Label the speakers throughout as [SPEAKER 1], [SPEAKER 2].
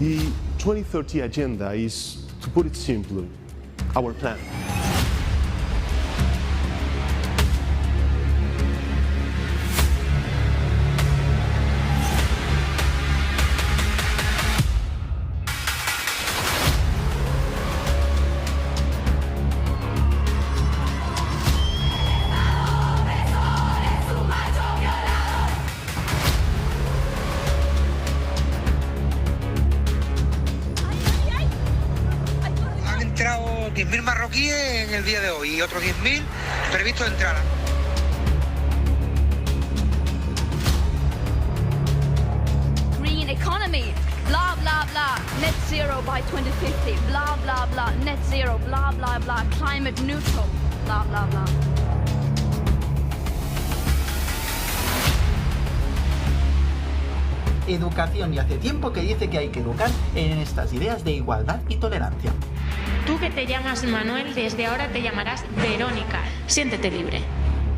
[SPEAKER 1] The 2030 agenda is, to put it simply, our plan.
[SPEAKER 2] Han entrado 10.000 marroquíes en el día de hoy y otros 10.000 previstos entrar.
[SPEAKER 3] Green economy, blah, blah, blah, net zero by 2050, blah, blah, blah, net zero, blah, blah, blah, climate neutral, blah, blah, blah.
[SPEAKER 4] Educación, y hace tiempo que dice que hay que educar en estas ideas de igualdad y tolerancia.
[SPEAKER 5] Tú que te llamas Manuel, desde ahora te llamarás Verónica. Siéntete libre.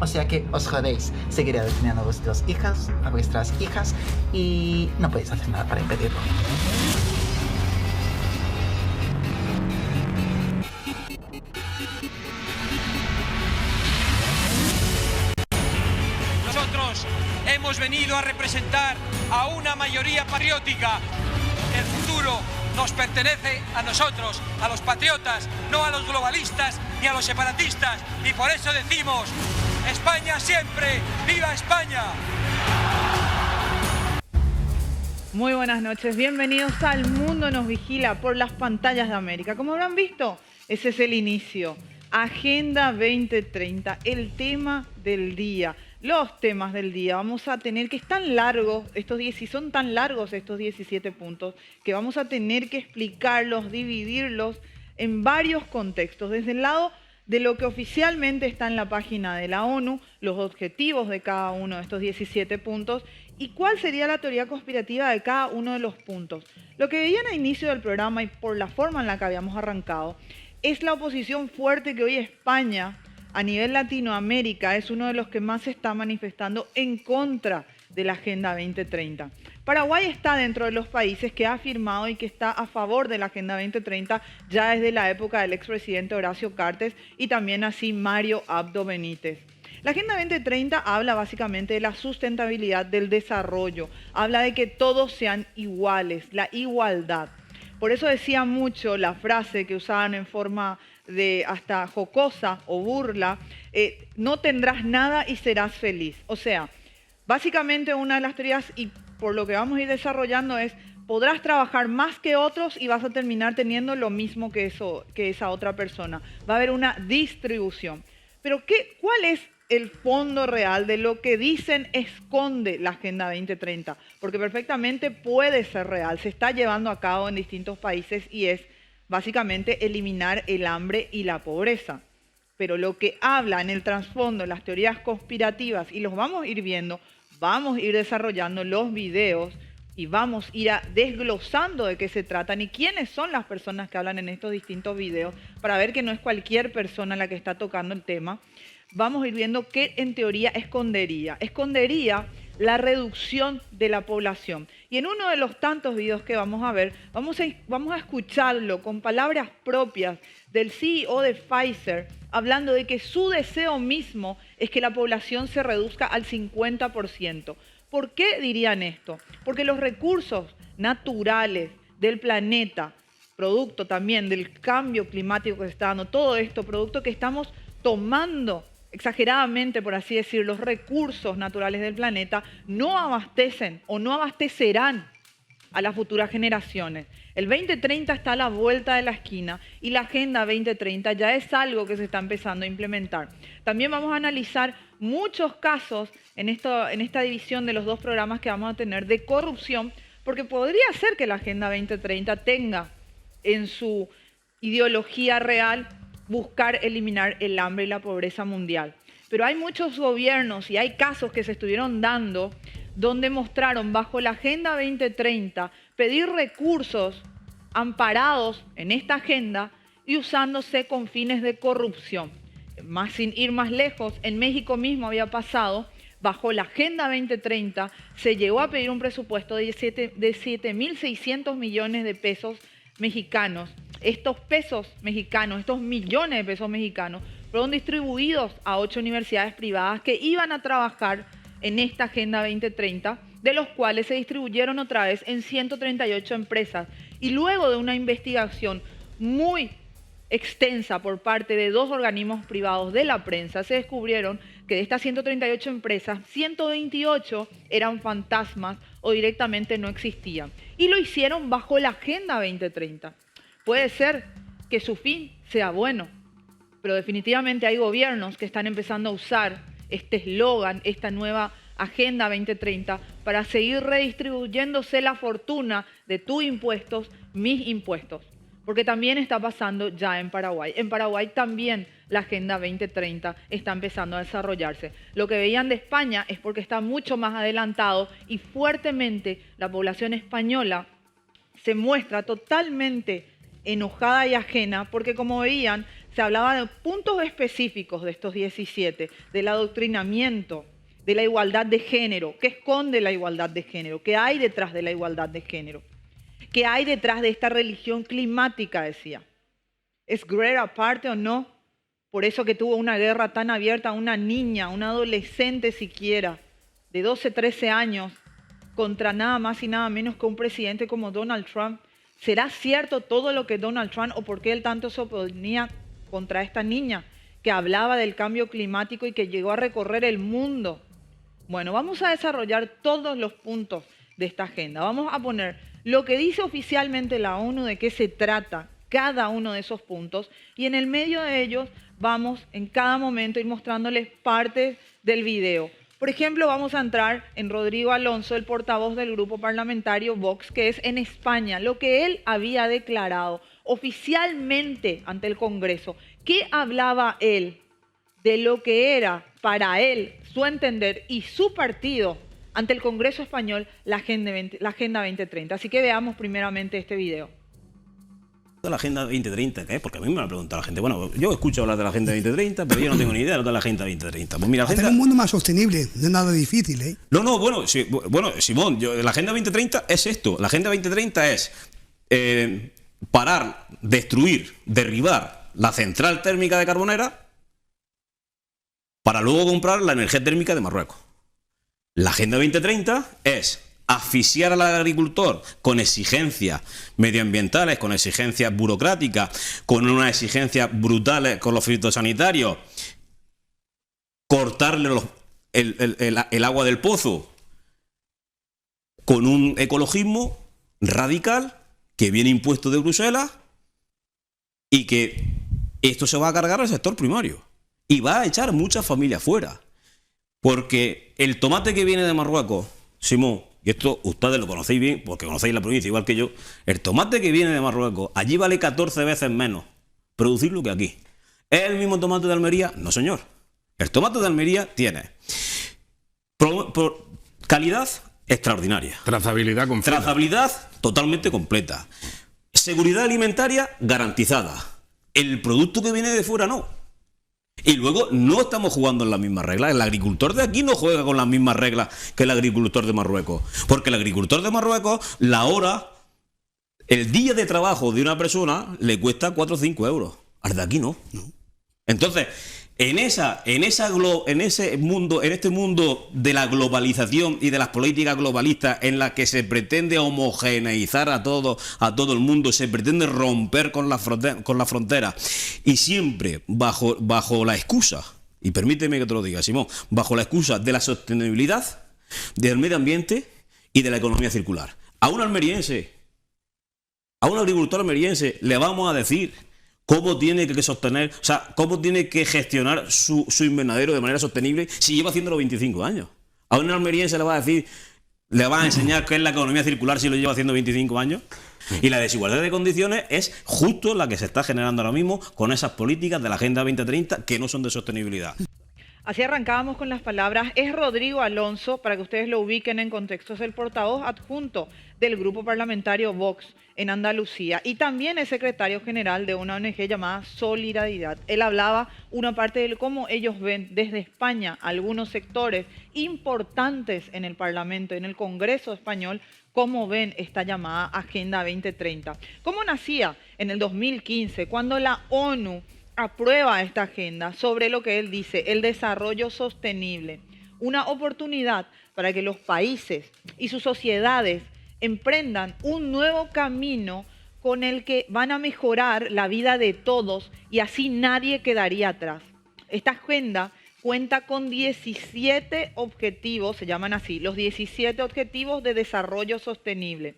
[SPEAKER 4] O sea que os jodéis, seguiré adoctrinando a vuestras hijas y no podéis hacer nada para impedirlo.
[SPEAKER 6] Nosotros hemos venido a representar a una mayoría patriótica. El futuro nos pertenece a nosotros, a los patriotas, no a los globalistas ni a los separatistas. Y por eso decimos, España siempre, ¡viva España!
[SPEAKER 7] Muy buenas noches, bienvenidos al Mundo Nos Vigila por las pantallas de América. Como habrán visto, ese es el inicio. Agenda 2030, el tema del día. Los temas del día vamos a tener que están largos, son tan largos estos 17 puntos que vamos a tener que explicarlos, dividirlos en varios contextos. Desde el lado de lo que oficialmente está en la página de la ONU, los objetivos de cada uno de estos 17 puntos y cuál sería la teoría conspirativa de cada uno de los puntos. Lo que veían a inicio del programa y por la forma en la que habíamos arrancado es la oposición fuerte que hoy España a nivel Latinoamérica es uno de los que más se está manifestando en contra de la Agenda 2030. Paraguay está dentro de los países que ha firmado y que está a favor de la Agenda 2030 ya desde la época del expresidente Horacio Cartes y también así Mario Abdo Benítez. La Agenda 2030 habla básicamente de la sustentabilidad del desarrollo, habla de que todos sean iguales, la igualdad. Por eso decía mucho la frase que usaban en forma de hasta jocosa o burla, no tendrás nada y serás feliz. O sea, básicamente una de las teorías y por lo que vamos a ir desarrollando es podrás trabajar más que otros y vas a terminar teniendo lo mismo que esa otra persona. Va a haber una distribución. Pero ¿cuál es el fondo real de lo que dicen esconde la Agenda 2030? Porque perfectamente puede ser real, se está llevando a cabo en distintos países y es básicamente eliminar el hambre y la pobreza. Pero lo que habla en el trasfondo, las teorías conspirativas, y los vamos a ir viendo, vamos a ir desarrollando los videos y vamos a ir desglosando de qué se tratan y quiénes son las personas que hablan en estos distintos videos para ver que no es cualquier persona la que está tocando el tema. Vamos a ir viendo qué en teoría escondería. Escondería la reducción de la población. Y en uno de los tantos videos que vamos a ver, vamos a escucharlo con palabras propias del CEO de Pfizer, hablando de que su deseo mismo es que la población se reduzca al 50%. ¿Por qué dirían esto? Porque los recursos naturales del planeta, producto también del cambio climático que se está dando, todo esto, producto que estamos tomando exageradamente, por así decir, los recursos naturales del planeta, no abastecen o no abastecerán a las futuras generaciones. El 2030 está a la vuelta de la esquina y la Agenda 2030 ya es algo que se está empezando a implementar. También vamos a analizar muchos casos en esta división de los dos programas que vamos a tener de corrupción, porque podría ser que la Agenda 2030 tenga en su ideología real buscar eliminar el hambre y la pobreza mundial. Pero hay muchos gobiernos y hay casos que se estuvieron dando donde mostraron bajo la Agenda 2030 pedir recursos amparados en esta agenda y usándose con fines de corrupción. Sin ir más lejos, en México mismo había pasado bajo la Agenda 2030 se llegó a pedir un presupuesto de 7.600 millones de pesos mexicanos. Estos pesos mexicanos, estos millones de pesos mexicanos, fueron distribuidos a 8 universidades privadas que iban a trabajar en esta Agenda 2030, de los cuales se distribuyeron otra vez en 138 empresas. Y luego de una investigación muy extensa por parte de 2 organismos privados de la prensa, se descubrieron que de estas 138 empresas, 128 eran fantasmas o directamente no existían. Y lo hicieron bajo la Agenda 2030. Puede ser que su fin sea bueno, pero definitivamente hay gobiernos que están empezando a usar este eslogan, esta nueva Agenda 2030, para seguir redistribuyéndose la fortuna de tus impuestos, mis impuestos. Porque también está pasando ya en Paraguay. En Paraguay también la Agenda 2030 está empezando a desarrollarse. Lo que veían de España es porque está mucho más adelantado y fuertemente la población española se muestra totalmente enojada y ajena porque, como veían, se hablaba de puntos específicos de estos 17, del adoctrinamiento, de la igualdad de género. ¿Qué esconde la igualdad de género? ¿Qué hay detrás de la igualdad de género? ¿Qué hay detrás de esta religión climática? Decía. ¿Es Greta parte o no? Por eso que tuvo una guerra tan abierta a una niña, una adolescente siquiera, de 12, 13 años, contra nada más y nada menos que un presidente como Donald Trump. ¿Será cierto todo lo que Donald Trump, o por qué él tanto se oponía contra esta niña que hablaba del cambio climático y que llegó a recorrer el mundo? Bueno, vamos a desarrollar todos los puntos de esta agenda. Vamos a poner lo que dice oficialmente la ONU, de qué se trata cada uno de esos puntos, y en el medio de ellos vamos en cada momento ir mostrándoles partes del video. Por ejemplo, vamos a entrar en Rodrigo Alonso, el portavoz del grupo parlamentario Vox, que es en España, lo que él había declarado oficialmente ante el Congreso. ¿Qué hablaba él de lo que era para él, su entender y su partido ante el Congreso español la Agenda 2030? Así que veamos primeramente este video.
[SPEAKER 8] La Agenda 2030, ¿qué? Porque a mí me lo ha preguntado la gente. Bueno, yo escucho hablar de la Agenda 2030, pero yo no tengo ni idea de lo que es la Agenda 2030. Pues mira,
[SPEAKER 9] hacer un mundo más sostenible, no es nada difícil, ¿eh?
[SPEAKER 8] No, bueno, sí, bueno, Simón, la Agenda 2030 es esto. La Agenda 2030 es parar, destruir, derribar la central térmica de Carbonera para luego comprar la energía térmica de Marruecos. La Agenda 2030 es asfixiar al agricultor con exigencias medioambientales, con exigencias burocráticas, con unas exigencias brutales con los fitosanitarios, cortarle el agua del pozo, con un ecologismo radical que viene impuesto de Bruselas y que esto se va a cargar al sector primario y va a echar muchas familias fuera. Porque el tomate que viene de Marruecos, Simón, y esto ustedes lo conocéis bien, porque conocéis la provincia igual que yo, el tomate que viene de Marruecos, allí vale 14 veces menos producirlo que aquí. ¿Es el mismo tomate de Almería? No, señor. El tomate de Almería tiene calidad extraordinaria.
[SPEAKER 10] Trazabilidad completa.
[SPEAKER 8] Trazabilidad totalmente completa. Seguridad alimentaria garantizada. El producto que viene de fuera no. Y luego no estamos jugando en las mismas reglas. El agricultor de aquí no juega con las mismas reglas que el agricultor de Marruecos. Porque el agricultor de Marruecos, la hora, el día de trabajo de una persona le cuesta 4 o 5 euros. Al de aquí no. Entonces, en este mundo de la globalización y de las políticas globalistas en las que se pretende homogeneizar a todo el mundo, se pretende romper con la frontera y siempre bajo la excusa, y permíteme que te lo diga, Simón, bajo la excusa de la sostenibilidad, del medio ambiente y de la economía circular. A un almeriense, a un agricultor almeriense, le vamos a decir cómo tiene que sostener, o sea, cómo tiene que gestionar su invernadero de manera sostenible si lleva haciéndolo 25 años. A un almeriense le va a decir, le va a enseñar qué es la economía circular si lo lleva haciendo 25 años. Y la desigualdad de condiciones es justo la que se está generando ahora mismo con esas políticas de la Agenda 2030 que no son de sostenibilidad.
[SPEAKER 7] Así arrancábamos con las palabras. Es Rodrigo Alonso, para que ustedes lo ubiquen en contexto, es el portavoz adjunto del grupo parlamentario Vox en Andalucía y también es secretario general de una ONG llamada Solidaridad. Él hablaba una parte de cómo ellos ven desde España algunos sectores importantes en el Parlamento, en el Congreso español, cómo ven esta llamada Agenda 2030. ¿Cómo nacía en el 2015 cuando la ONU aprueba esta agenda sobre lo que él dice, el desarrollo sostenible? Una oportunidad para que los países y sus sociedades emprendan un nuevo camino con el que van a mejorar la vida de todos y así nadie quedaría atrás. Esta agenda cuenta con 17 objetivos, se llaman así, los 17 objetivos de desarrollo sostenible,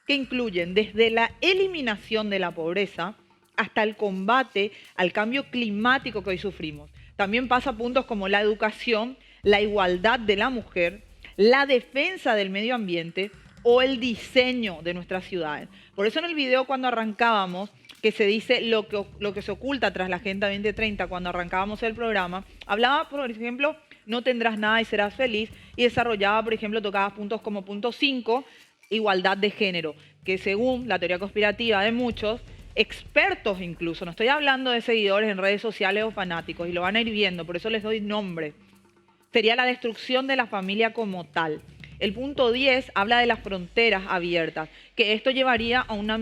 [SPEAKER 7] que incluyen desde la eliminación de la pobreza hasta el combate al cambio climático que hoy sufrimos. También pasa a puntos como la educación, la igualdad de la mujer, la defensa del medio ambiente o el diseño de nuestras ciudades. Por eso en el video cuando arrancábamos, que se dice lo que se oculta tras la Agenda 2030, cuando arrancábamos el programa, hablaba, por ejemplo, no tendrás nada y serás feliz, y desarrollaba, por ejemplo, tocaba puntos como punto 5, igualdad de género, que según la teoría conspirativa de muchos, expertos incluso, no estoy hablando de seguidores en redes sociales o fanáticos, y lo van a ir viendo, por eso les doy nombre, sería la destrucción de la familia como tal. El punto 10 habla de las fronteras abiertas, que esto llevaría a una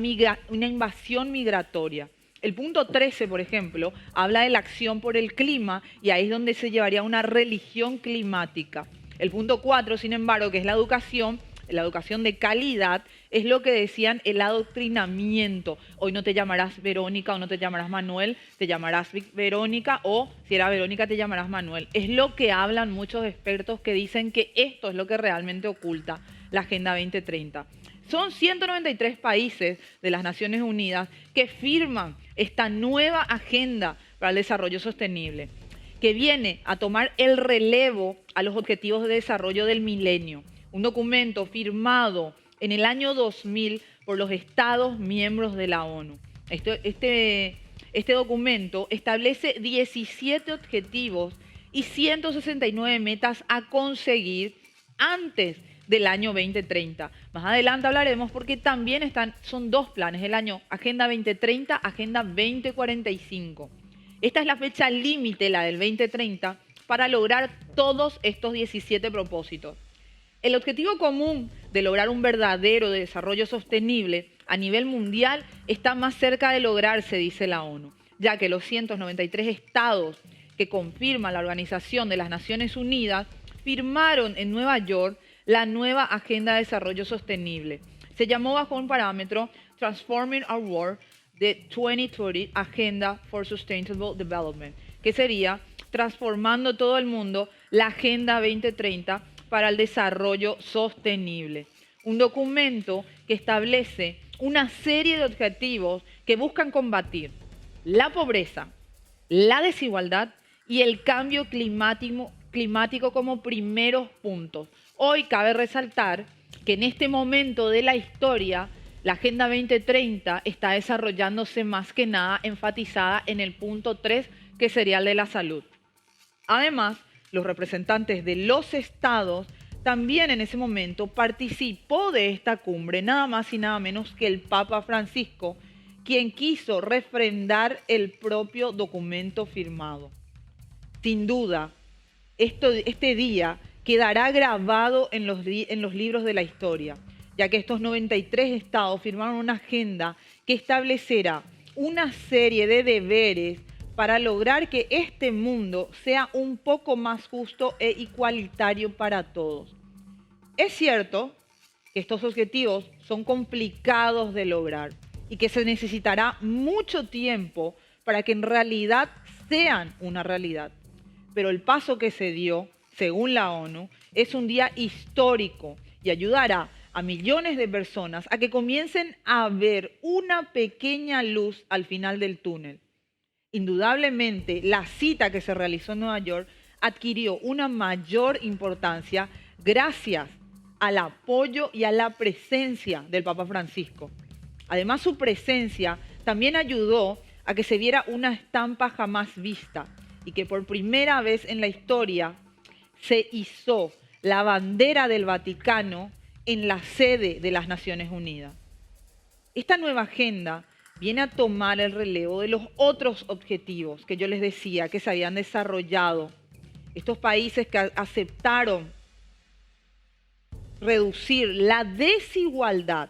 [SPEAKER 7] invasión migratoria. El punto 13, por ejemplo, habla de la acción por el clima y ahí es donde se llevaría una religión climática. El punto 4, sin embargo, que es la educación de calidad, es lo que decían el adoctrinamiento. Hoy no te llamarás Verónica o no te llamarás Manuel, te llamarás Verónica o si era Verónica te llamarás Manuel. Es lo que hablan muchos expertos que dicen que esto es lo que realmente oculta la Agenda 2030. Son 193 países de las Naciones Unidas que firman esta nueva agenda para el desarrollo sostenible, que viene a tomar el relevo a los objetivos de desarrollo del milenio. Un documento firmado en el año 2000 por los Estados miembros de la ONU. Este documento establece 17 objetivos y 169 metas a conseguir antes del año 2030. Más adelante hablaremos porque también son dos planes, el año Agenda 2030, Agenda 2045. Esta es la fecha límite, la del 2030, para lograr todos estos 17 propósitos. El objetivo común de lograr un verdadero desarrollo sostenible a nivel mundial está más cerca de lograrse, dice la ONU, ya que los 193 estados que confirman la Organización de las Naciones Unidas firmaron en Nueva York la nueva Agenda de Desarrollo Sostenible. Se llamó bajo un parámetro Transforming Our World, the 2030 Agenda for Sustainable Development, que sería transformando todo el mundo la Agenda 2030 para el desarrollo sostenible. Un documento que establece una serie de objetivos que buscan combatir la pobreza, la desigualdad y el cambio climático como primeros puntos. Hoy cabe resaltar que en este momento de la historia, la Agenda 2030 está desarrollándose más que nada enfatizada en el punto 3, que sería el de la salud. Además, los representantes de los estados también en ese momento participó de esta cumbre, nada más y nada menos que el Papa Francisco, quien quiso refrendar el propio documento firmado. Sin duda, este día quedará grabado en los libros de la historia, ya que estos 93 estados firmaron una agenda que establecerá una serie de deberes para lograr que este mundo sea un poco más justo e igualitario para todos. Es cierto que estos objetivos son complicados de lograr y que se necesitará mucho tiempo para que en realidad sean una realidad. Pero el paso que se dio, según la ONU, es un día histórico y ayudará a millones de personas a que comiencen a ver una pequeña luz al final del túnel. Indudablemente, la cita que se realizó en Nueva York adquirió una mayor importancia gracias al apoyo y a la presencia del Papa Francisco. Además, su presencia también ayudó a que se viera una estampa jamás vista, y que por primera vez en la historia se izó la bandera del Vaticano en la sede de las Naciones Unidas. Esta nueva agenda viene a tomar el relevo de los otros objetivos que yo les decía que se habían desarrollado. Estos países que aceptaron reducir la desigualdad,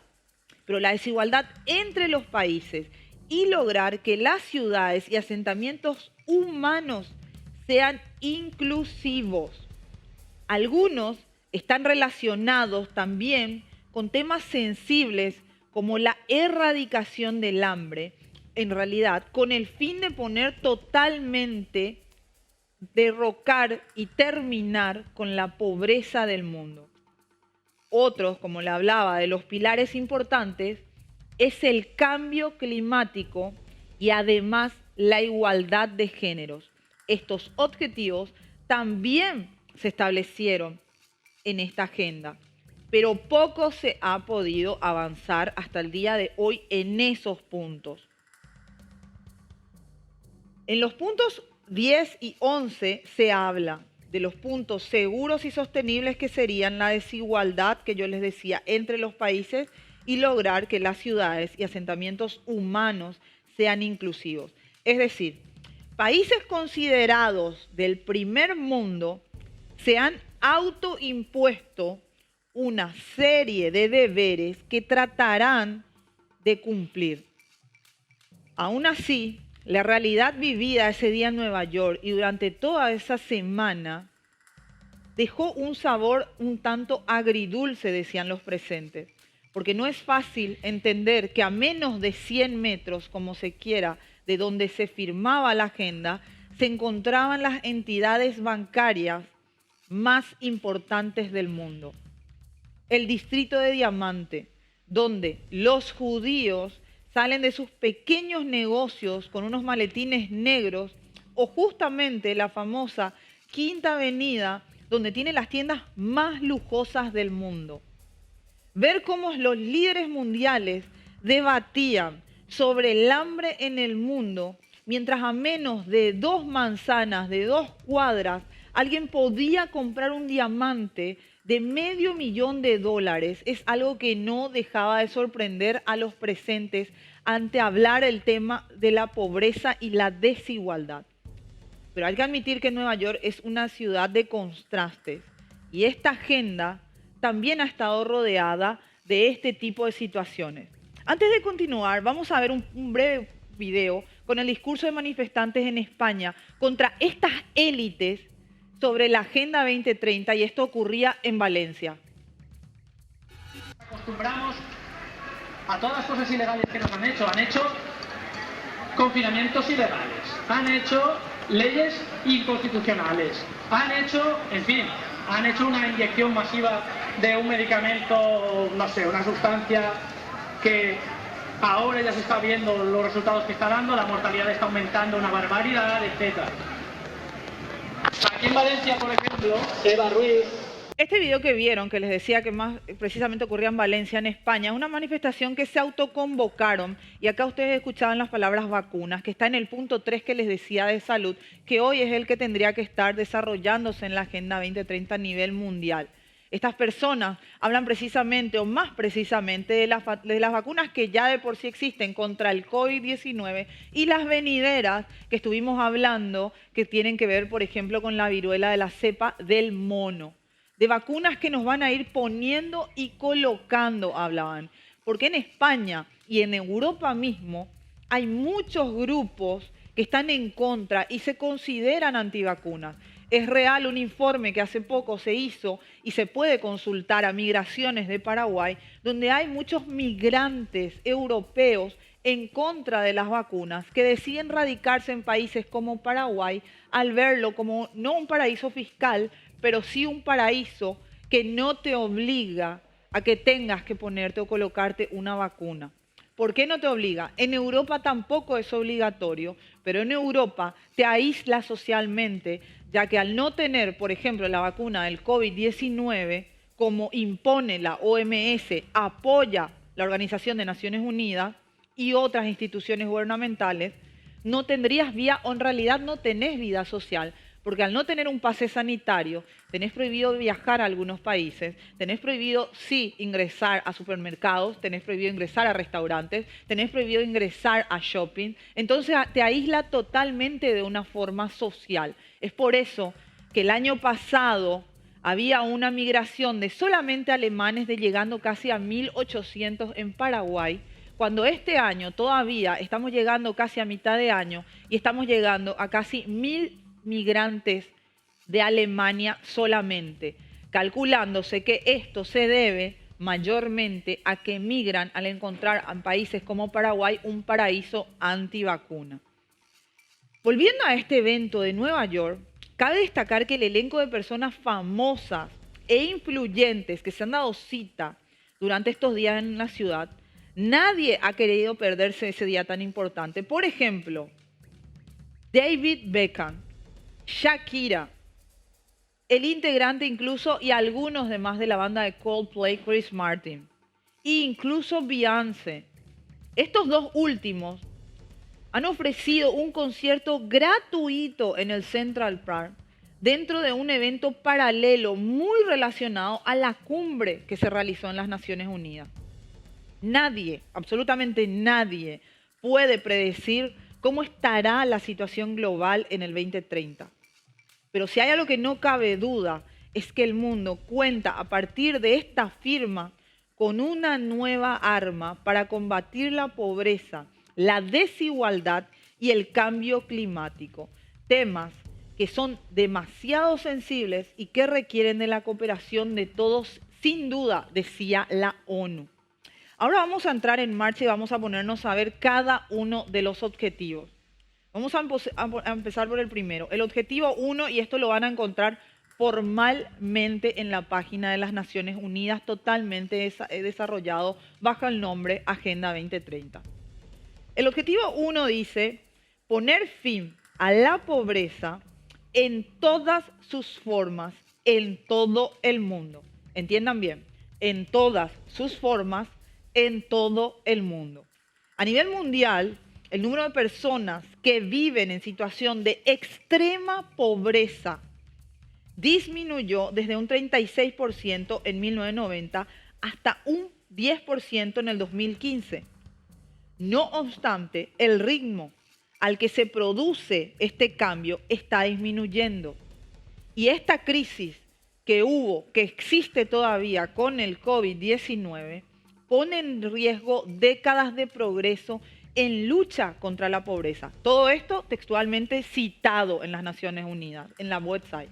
[SPEAKER 7] pero la desigualdad entre los países y lograr que las ciudades y asentamientos humanos sean inclusivos. Algunos están relacionados también con temas sensibles como la erradicación del hambre, en realidad, con el fin de poner totalmente, derrocar y terminar con la pobreza del mundo. Otros, como le hablaba, de los pilares importantes, es el cambio climático y además la igualdad de géneros. Estos objetivos también se establecieron en esta agenda, pero poco se ha podido avanzar hasta el día de hoy en esos puntos. En los puntos 10 y 11 se habla de los puntos seguros y sostenibles que serían la desigualdad que yo les decía entre los países y lograr que las ciudades y asentamientos humanos sean inclusivos. Es decir, países considerados del primer mundo se han autoimpuesto una serie de deberes que tratarán de cumplir. Aún así, la realidad vivida ese día en Nueva York y durante toda esa semana dejó un sabor un tanto agridulce, decían los presentes, porque no es fácil entender que a menos de 100 metros, como se quiera, de donde se firmaba la agenda, se encontraban las entidades bancarias más importantes del mundo. El distrito de Diamante, donde los judíos salen de sus pequeños negocios con unos maletines negros, o justamente la famosa Quinta Avenida, donde tiene las tiendas más lujosas del mundo. Ver cómo los líderes mundiales debatían sobre el hambre en el mundo, mientras a menos de 2 manzanas, de 2 cuadras, alguien podía comprar un diamante de $500,000, es algo que no dejaba de sorprender a los presentes ante hablar el tema de la pobreza y la desigualdad. Pero hay que admitir que Nueva York es una ciudad de contrastes y esta agenda también ha estado rodeada de este tipo de situaciones. Antes de continuar, vamos a ver un breve video con el discurso de manifestantes en España contra estas élites sobre la Agenda 2030, y esto ocurría en Valencia.
[SPEAKER 10] Acostumbramos a todas las cosas ilegales que nos han hecho confinamientos ilegales, han hecho leyes inconstitucionales, han hecho, en fin, han hecho una inyección masiva de un medicamento, no sé, una sustancia que ahora ya se está viendo los resultados que está dando, la mortalidad está aumentando una barbaridad, etc. Aquí en Valencia, por ejemplo, Eva Ruiz.
[SPEAKER 7] Este video que vieron, que les decía que más precisamente ocurría en Valencia, en España, es una manifestación que se autoconvocaron, y acá ustedes escuchaban las palabras vacunas, que está en el punto 3 que les decía de salud, que hoy es el que tendría que estar desarrollándose en la Agenda 2030 a nivel mundial. Estas personas hablan precisamente, o más precisamente, de las vacunas que ya de por sí existen contra el COVID-19 y las venideras que estuvimos hablando, que tienen que ver, por ejemplo, con la viruela de la cepa del mono. De vacunas que nos van a ir poniendo y colocando, hablaban. Porque en España y en Europa mismo hay muchos grupos que están en contra y se consideran antivacunas. Es real un informe que hace poco se hizo y se puede consultar a Migraciones de Paraguay, donde hay muchos migrantes europeos en contra de las vacunas que deciden radicarse en países como Paraguay al verlo como no un paraíso fiscal, pero sí un paraíso que no te obliga a que tengas que ponerte o colocarte una vacuna. ¿Por qué no te obliga? En Europa tampoco es obligatorio, pero en Europa te aísla socialmente, ya que al no tener, por ejemplo, la vacuna del COVID-19, como impone la OMS, apoya la Organización de Naciones Unidas y otras instituciones gubernamentales, no tendrías vía, o en realidad no tenés vida social, porque al no tener un pase sanitario, tenés prohibido viajar a algunos países, tenés prohibido, sí, ingresar a supermercados, tenés prohibido ingresar a restaurantes, tenés prohibido ingresar a shopping. Entonces te aísla totalmente de una forma social. Es por eso que el año pasado había una migración de solamente alemanes de llegando casi a 1.800 en Paraguay, cuando este año todavía estamos llegando casi a mitad de año y estamos llegando a casi 1.000 migrantes de Alemania solamente, calculándose que esto se debe mayormente a que migran al encontrar en países como Paraguay un paraíso antivacuna. Volviendo a este evento de Nueva York, cabe destacar que el elenco de personas famosas e influyentes que se han dado cita durante estos días en la ciudad, nadie ha querido perderse ese día tan importante. Por ejemplo, David Beckham, Shakira, el integrante incluso y algunos demás de la banda de Coldplay, Chris Martin, e incluso Beyoncé. Estos dos últimos han ofrecido un concierto gratuito en el Central Park dentro de un evento paralelo muy relacionado a la cumbre que se realizó en las Naciones Unidas. Nadie, absolutamente nadie, puede predecir cómo estará la situación global en el 2030. Pero si hay algo que no cabe duda, es que el mundo cuenta a partir de esta firma con una nueva arma para combatir la pobreza, la desigualdad y el cambio climático. Temas que son demasiado sensibles y que requieren de la cooperación de todos, sin duda, decía la ONU. Ahora vamos a entrar en marcha y vamos a ponernos a ver cada uno de los objetivos. Vamos a empezar por el primero. El objetivo 1, y esto lo van a encontrar formalmente en la página de las Naciones Unidas, totalmente desarrollado bajo el nombre Agenda 2030. El objetivo 1 dice poner fin a la pobreza en todas sus formas, en todo el mundo. Entiendan bien, en todas sus formas, en todo el mundo. A nivel mundial, el número de personas que viven en situación de extrema pobreza disminuyó desde un 36% en 1990 hasta un 10% en el 2015. No obstante, el ritmo al que se produce este cambio está disminuyendo. Y esta crisis que existe todavía con el COVID-19, pone en riesgo décadas de progreso en lucha contra la pobreza. Todo esto textualmente citado en las Naciones Unidas, en la website.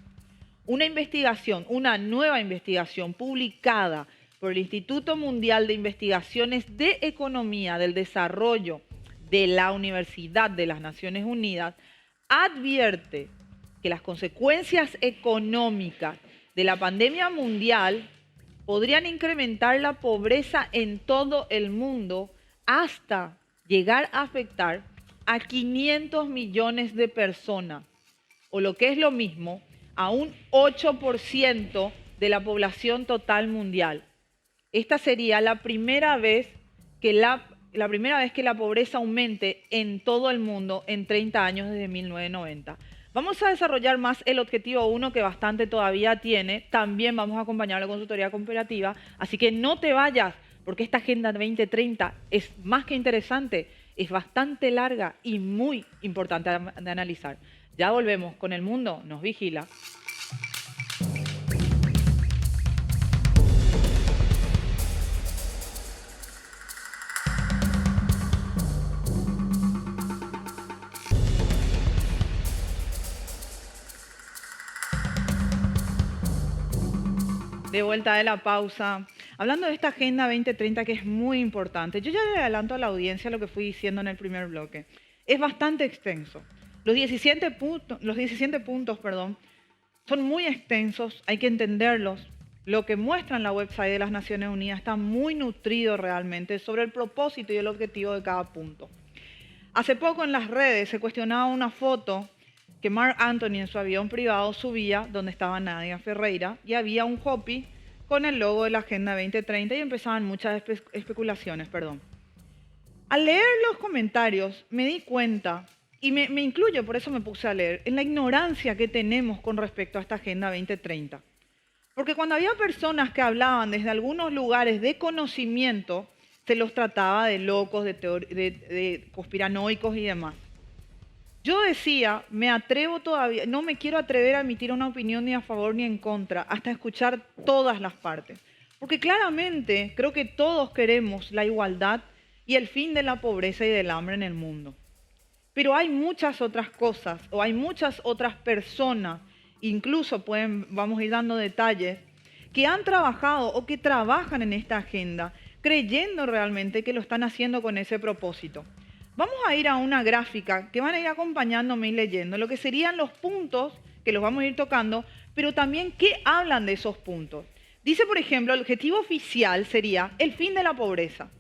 [SPEAKER 7] Una nueva investigación publicada por el Instituto Mundial de Investigaciones de Economía del Desarrollo de la Universidad de las Naciones Unidas advierte que las consecuencias económicas de la pandemia mundial podrían incrementar la pobreza en todo el mundo hasta llegar a afectar a 500 millones de personas, o lo que es lo mismo, a un 8% de la población total mundial. Esta sería la primera vez que la pobreza aumente en todo el mundo en 30 años desde 1990. Vamos a desarrollar más el objetivo 1, que bastante todavía tiene. También vamos a acompañar la consultoría cooperativa. Así que no te vayas, porque esta Agenda 2030 es más que interesante, es bastante larga y muy importante de analizar. Ya volvemos con El Mundo Nos Vigila. De vuelta de la pausa, hablando de esta Agenda 2030 que es muy importante. Yo ya le adelanto a la audiencia lo que fui diciendo en el primer bloque. Es bastante extenso. Los 17 puntos, son muy extensos, hay que entenderlos. Lo que muestra en la website de las Naciones Unidas está muy nutrido realmente sobre el propósito y el objetivo de cada punto. Hace poco en las redes se cuestionaba una foto que Marc Anthony en su avión privado subía, donde estaba Nadia Ferreira, y había un hopi con el logo de la Agenda 2030 y empezaban muchas especulaciones. Al leer los comentarios me di cuenta y me incluyo, por eso me puse a leer, en la ignorancia que tenemos con respecto a esta Agenda 2030. Porque cuando había personas que hablaban desde algunos lugares de conocimiento, se los trataba de locos, de conspiranoicos y demás. Yo decía, me atrevo todavía, no me quiero atrever a emitir una opinión ni a favor ni en contra, hasta escuchar todas las partes. Porque claramente creo que todos queremos la igualdad y el fin de la pobreza y del hambre en el mundo. Pero hay muchas otras cosas, o hay muchas otras personas, incluso vamos a ir dando detalles, que han trabajado o que trabajan en esta agenda, creyendo realmente que lo están haciendo con ese propósito. Vamos a ir a una gráfica que van a ir acompañándome y leyendo lo que serían los puntos que los vamos a ir tocando, pero también qué hablan de esos puntos. Dice, por ejemplo, el objetivo oficial sería el fin de la pobreza.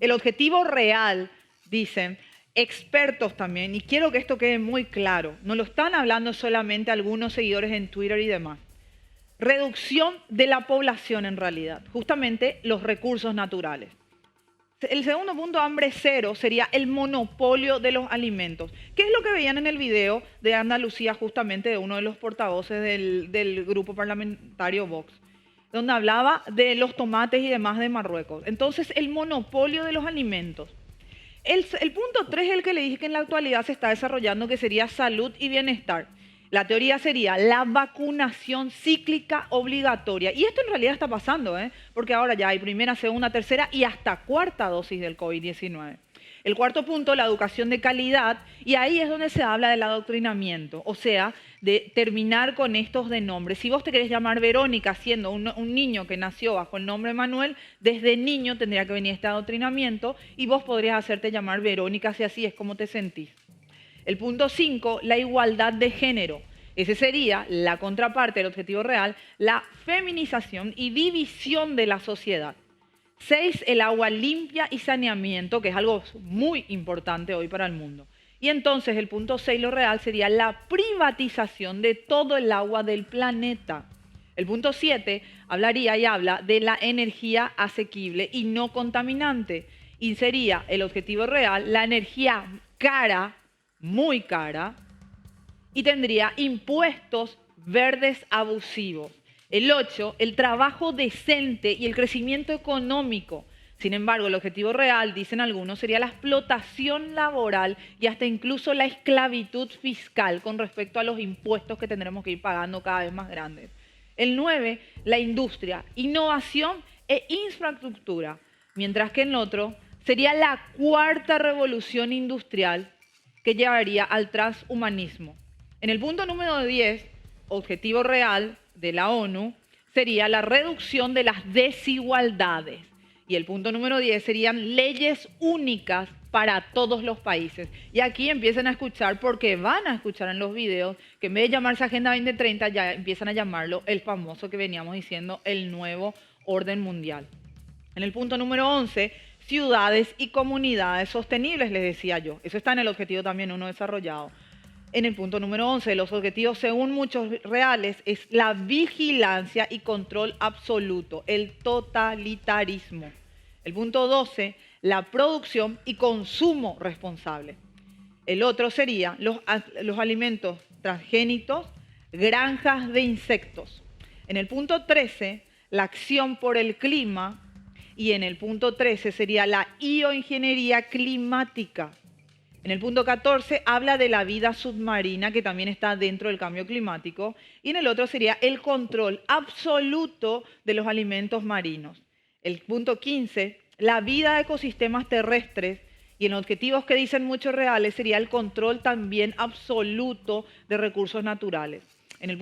[SPEAKER 7] El objetivo real, dicen expertos también, y quiero que esto quede muy claro, no lo están hablando solamente algunos seguidores en Twitter y demás. Reducción de la población en realidad, justamente los recursos naturales. El segundo punto, hambre cero, sería el monopolio de los alimentos. ¿Qué es lo que veían en el video de Andalucía, justamente de uno de los portavoces del grupo parlamentario Vox, donde hablaba de los tomates y demás de Marruecos? Entonces, el monopolio de los alimentos. El punto 3 es el que le dije que en la actualidad se está desarrollando, que sería salud y bienestar. La teoría sería la vacunación cíclica obligatoria. Y esto en realidad está pasando, porque ahora ya hay primera, segunda, tercera y hasta cuarta dosis del COVID-19. El cuarto punto, la educación de calidad, y ahí es donde se habla del adoctrinamiento, o sea, de terminar con estos de nombres. Si vos te querés llamar Verónica siendo un niño que nació bajo el nombre Manuel, desde niño tendría que venir este adoctrinamiento y vos podrías hacerte llamar Verónica si así es como te sentís. El punto 5, la igualdad de género. Ese sería la contraparte del objetivo real, la feminización y división de la sociedad. 6, el agua limpia y saneamiento, que es algo muy importante hoy para el mundo. Y entonces el punto 6, lo real, sería la privatización de todo el agua del planeta. El punto 7 hablaría y habla de la energía asequible y no contaminante. Y sería el objetivo real, la energía cara, muy cara, y tendría impuestos verdes abusivos. El 8, el trabajo decente y el crecimiento económico. Sin embargo, el objetivo real, dicen algunos, sería la explotación laboral y hasta incluso la esclavitud fiscal con respecto a los impuestos que tendremos que ir pagando cada vez más grandes. El 9, la industria, innovación e infraestructura. Mientras que en el otro sería la cuarta revolución industrial que llevaría al transhumanismo. En el punto número 10, objetivo real de la ONU, sería la reducción de las desigualdades. Y el punto número 10 serían leyes únicas para todos los países. Y aquí empiezan a escuchar, porque van a escuchar en los videos, que en vez de llamarse Agenda 2030, ya empiezan a llamarlo el famoso que veníamos diciendo, el nuevo orden mundial. En el punto número 11, ciudades y comunidades sostenibles, les decía yo. Eso está en el objetivo también uno desarrollado. En el punto número 11, los objetivos, según muchos reales, es la vigilancia y control absoluto, el totalitarismo. El punto 12, la producción y consumo responsable. El otro sería los alimentos transgénicos, granjas de insectos. En el punto 13, la acción por el clima. Y en el punto 13 sería la bioingeniería climática. En el punto 14 habla de la vida submarina, que también está dentro del cambio climático. Y en el otro sería el control absoluto de los alimentos marinos. El punto 15, la vida de ecosistemas terrestres. Y en objetivos que dicen muchos reales sería el control también absoluto de recursos naturales. En el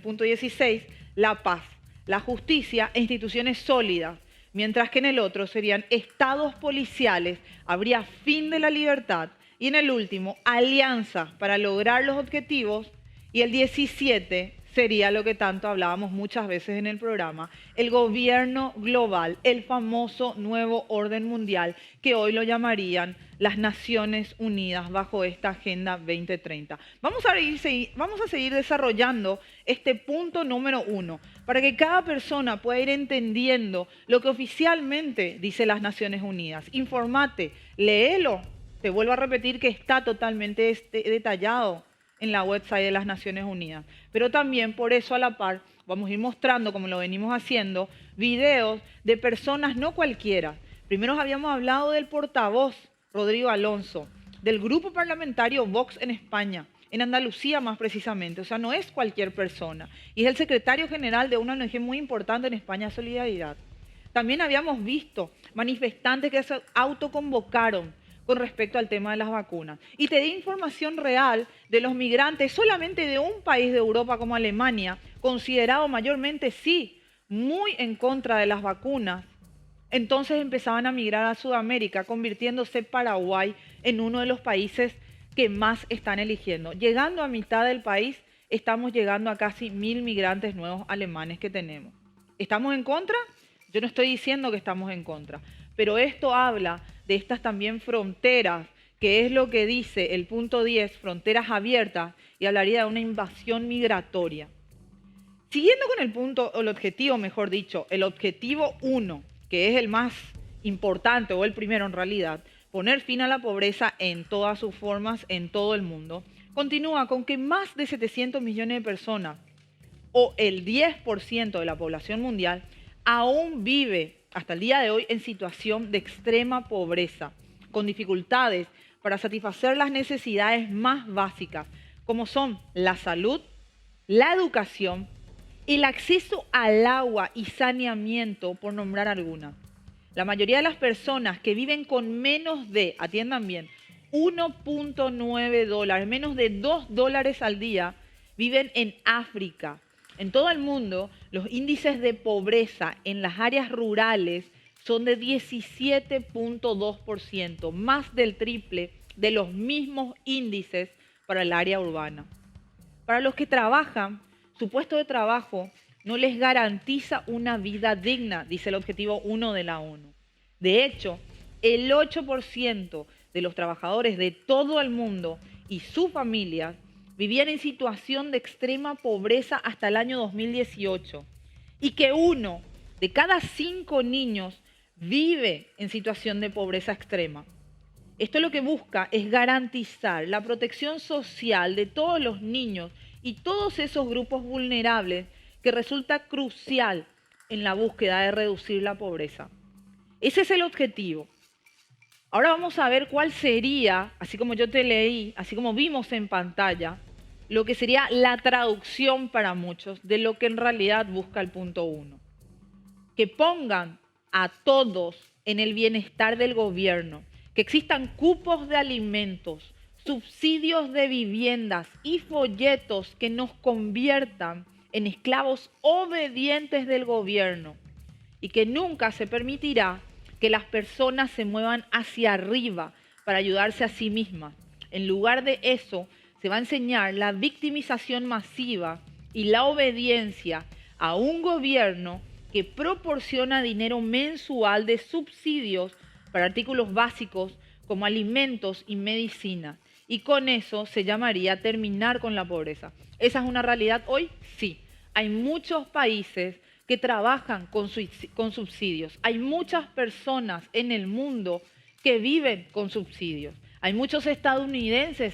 [SPEAKER 7] punto 16, la paz, la justicia e instituciones sólidas. Mientras que en el otro serían estados policiales, habría fin de la libertad. Y en el último, alianzas para lograr los objetivos. Y el 17 sería lo que tanto hablábamos muchas veces en el programa, el gobierno global, el famoso nuevo orden mundial, que hoy lo llamarían las Naciones Unidas bajo esta Agenda 2030. Vamos a seguir desarrollando este punto número 1, para que cada persona pueda ir entendiendo lo que oficialmente dice las Naciones Unidas. Informate, léelo. te vuelvo a repetir que está totalmente detallado en la website de las Naciones Unidas. Pero también por eso a la par vamos a ir mostrando, como lo venimos haciendo, videos de personas no cualquiera. Primero habíamos hablado del portavoz Rodrigo Alonso, del grupo parlamentario Vox en España, en Andalucía más precisamente. O sea, no es cualquier persona. Y es el secretario general de una ONG muy importante en España, Solidaridad. También habíamos visto manifestantes que se autoconvocaron con respecto al tema de las vacunas. Y te di información real de los migrantes solamente de un país de Europa como Alemania, considerado mayormente, sí, muy en contra de las vacunas. Entonces empezaban a migrar a Sudamérica, convirtiéndose Paraguay en uno de los países que más están eligiendo. Llegando a mitad del país, estamos llegando a casi 1000 migrantes nuevos alemanes que tenemos. ¿Estamos en contra? Yo no estoy diciendo que estamos en contra, pero esto habla de estas también fronteras, que es lo que dice el punto 10, fronteras abiertas, y hablaría de una invasión migratoria. Siguiendo con el punto, o el objetivo, mejor dicho, el objetivo 1, que es el más importante, o el primero en realidad, poner fin a la pobreza en todas sus formas, en todo el mundo, continúa con que más de 700 millones de personas, o el 10% de la población mundial, aún vive hasta el día de hoy en situación de extrema pobreza, con dificultades para satisfacer las necesidades más básicas, como son la salud, la educación, el acceso al agua y saneamiento, por nombrar algunas. La mayoría de las personas que viven con menos de, atiendan bien, 1.9 dólares, menos de 2 dólares al día, viven en África. En todo el mundo, los índices de pobreza en las áreas rurales son de 17.2%, más del triple de los mismos índices para el área urbana. Para los que trabajan, su puesto de trabajo no les garantiza una vida digna, dice el objetivo 1 de la ONU. De hecho, el 8% de los trabajadores de todo el mundo y sus familias vivían en situación de extrema pobreza hasta el año 2018 y que 1 de cada 5 niños vive en situación de pobreza extrema. Esto lo que busca es garantizar la protección social de todos los niños y todos esos grupos vulnerables que resulta crucial en la búsqueda de reducir la pobreza. Ese es el objetivo. Ahora vamos a ver cuál sería, así como yo te leí, así como vimos en pantalla, lo que sería la traducción para muchos de lo que en realidad busca el punto 1. Que pongan a todos en el bienestar del gobierno, que existan cupos de alimentos, subsidios de viviendas y folletos que nos conviertan en esclavos obedientes del gobierno y que nunca se permitirá que las personas se muevan hacia arriba para ayudarse a sí mismas. En lugar de eso, se va a enseñar la victimización masiva y la obediencia a un gobierno que proporciona dinero mensual de subsidios para artículos básicos como alimentos y medicina. Y con eso se llamaría terminar con la pobreza. ¿Esa es una realidad hoy? Sí. Hay muchos países que trabajan con subsidios. Hay muchas personas en el mundo que viven con subsidios. Hay muchos estadounidenses